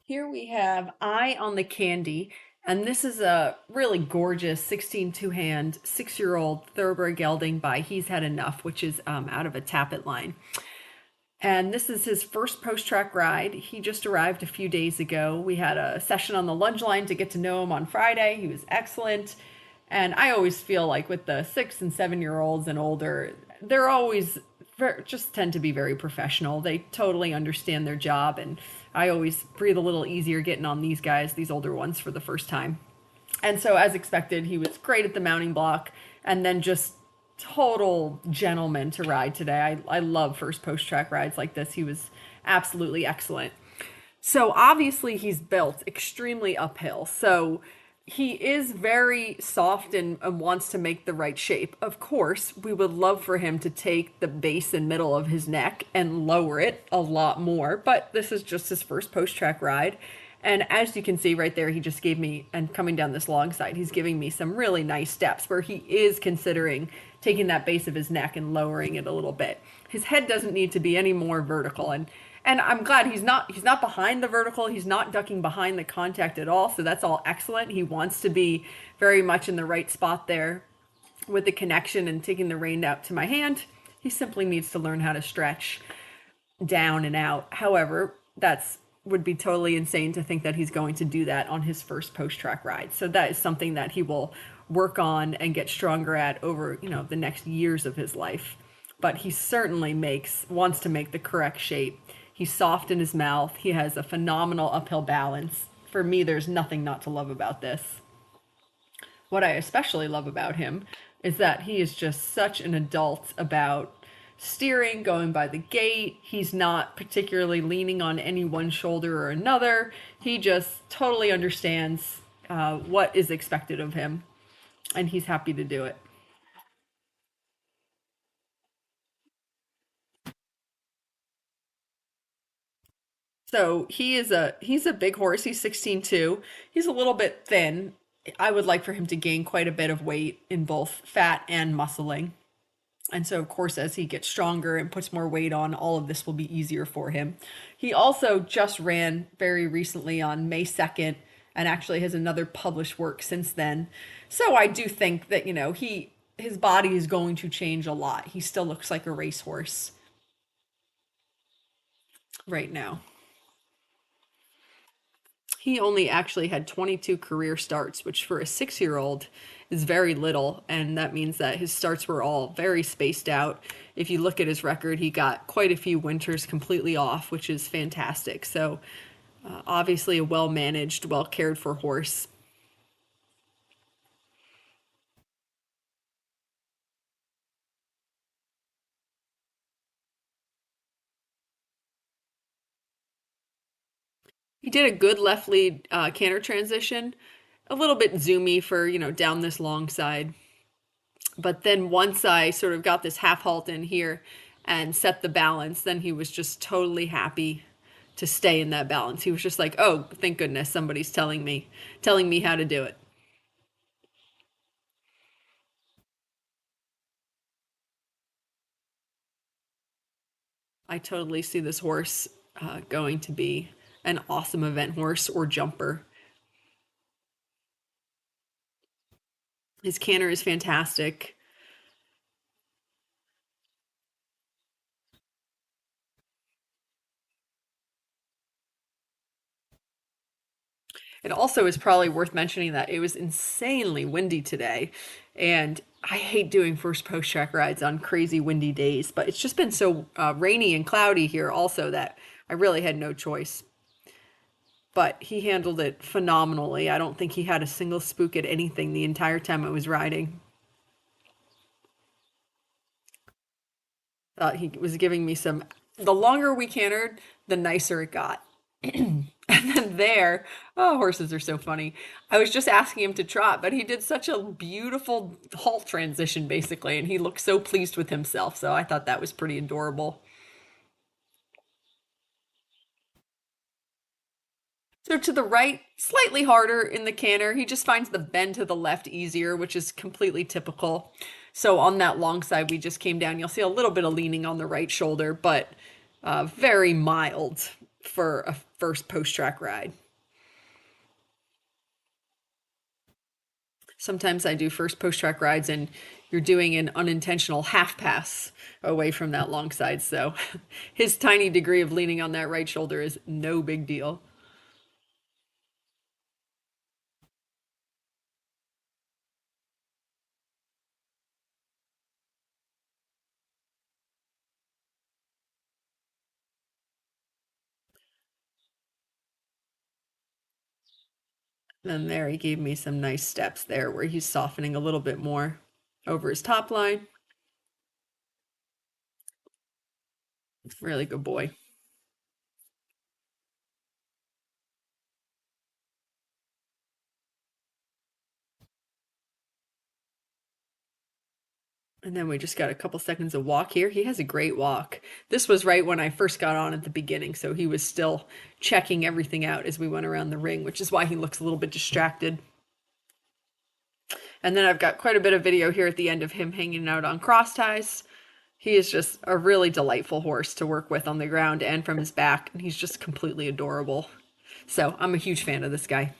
Here we have Eye on the Candy, and this is a really gorgeous 16 two-hand 6-year-old thoroughbred gelding by He's Had Enough, which is out of a Tappet line. And this is his first post-track ride. He just arrived a few days ago. We had a session on the lunge line to get to know him on Friday. He was excellent. And I always feel like with the 6 and 7 year olds and older, they're always just tend to be very professional. They totally understand their job. And I always breathe a little easier getting on these guys, these older ones, for the first time. And so, as expected, he was great at the mounting block and then just total gentleman to ride today. I love first post track rides like this. He was absolutely excellent. So obviously he's built extremely uphill. So he is very soft and wants to make the right shape. Of course, we would love for him to take the base and middle of his neck and lower it a lot more, but this is just his first post track ride. And as you can see right there, he just gave me, and coming down this long side, he's giving me some really nice steps where he is considering taking that base of his neck and lowering it a little bit. His head doesn't need to be any more vertical, and I'm glad he's not behind the vertical, he's not ducking behind the contact at all, so that's all excellent. He wants to be very much in the right spot there with the connection and taking the rein out to my hand. He simply needs to learn how to stretch down and out. However, that's would be totally insane to think that he's going to do that on his first post track ride. So that is something that he will work on and get stronger at over, the next years of his life. But he certainly wants to make the correct shape. He's soft in his mouth. He has a phenomenal uphill balance. For me, there's nothing not to love about this. What I especially love about him is that he is just such an adult about steering, going by the gate. He's not particularly leaning on any one shoulder or another. He just totally understands what is expected of him, and he's happy to do it. So he's a big horse. He's 16'2". He's a little bit thin. I would like for him to gain quite a bit of weight in both fat and muscling. And so, of course, as he gets stronger and puts more weight on, all of this will be easier for him. He also just ran very recently on May 2nd and actually has another published work since then. So I do think that, his body is going to change a lot. He still looks like a racehorse right now. He only actually had 22 career starts, which for a 6-year-old is very little. And that means that his starts were all very spaced out. If you look at his record, he got quite a few winters completely off, which is fantastic. So, obviously, a well managed, well cared for horse. He did a good left lead canter transition, a little bit zoomy for, down this long side. But then once I sort of got this half halt in here and set the balance, then he was just totally happy to stay in that balance. He was just like, "Oh, thank goodness somebody's telling me how to do it." I totally see this horse going to be an awesome event horse or jumper. His canter is fantastic. It also is probably worth mentioning that it was insanely windy today. And I hate doing first post track rides on crazy windy days, but it's just been so rainy and cloudy here also that I really had no choice. But he handled it phenomenally. I don't think he had a single spook at anything the entire time I was riding. He was giving me some. The longer we cantered, the nicer it got. And then there, oh, horses are so funny. I was just asking him to trot, but he did such a beautiful halt transition basically, and he looked so pleased with himself. So I thought that was pretty adorable. So to the right, slightly harder in the canter. He just finds the bend to the left easier, which is completely typical. So on that long side, we just came down. You'll see a little bit of leaning on the right shoulder, but very mild. for a first post track ride. Sometimes I do first post track rides and you're doing an unintentional half pass away from that long side. So his tiny degree of leaning on that right shoulder is no big deal. And there he gave me some nice steps there where he's softening a little bit more over his top line. Really good boy. And then we just got a couple seconds of walk here. He has a great walk. This was right when I first got on at the beginning, so he was still checking everything out as we went around the ring, which is why he looks a little bit distracted. And then I've got quite a bit of video here at the end of him hanging out on cross ties. He is just a really delightful horse to work with on the ground and from his back, and he's just completely adorable. So I'm a huge fan of this guy.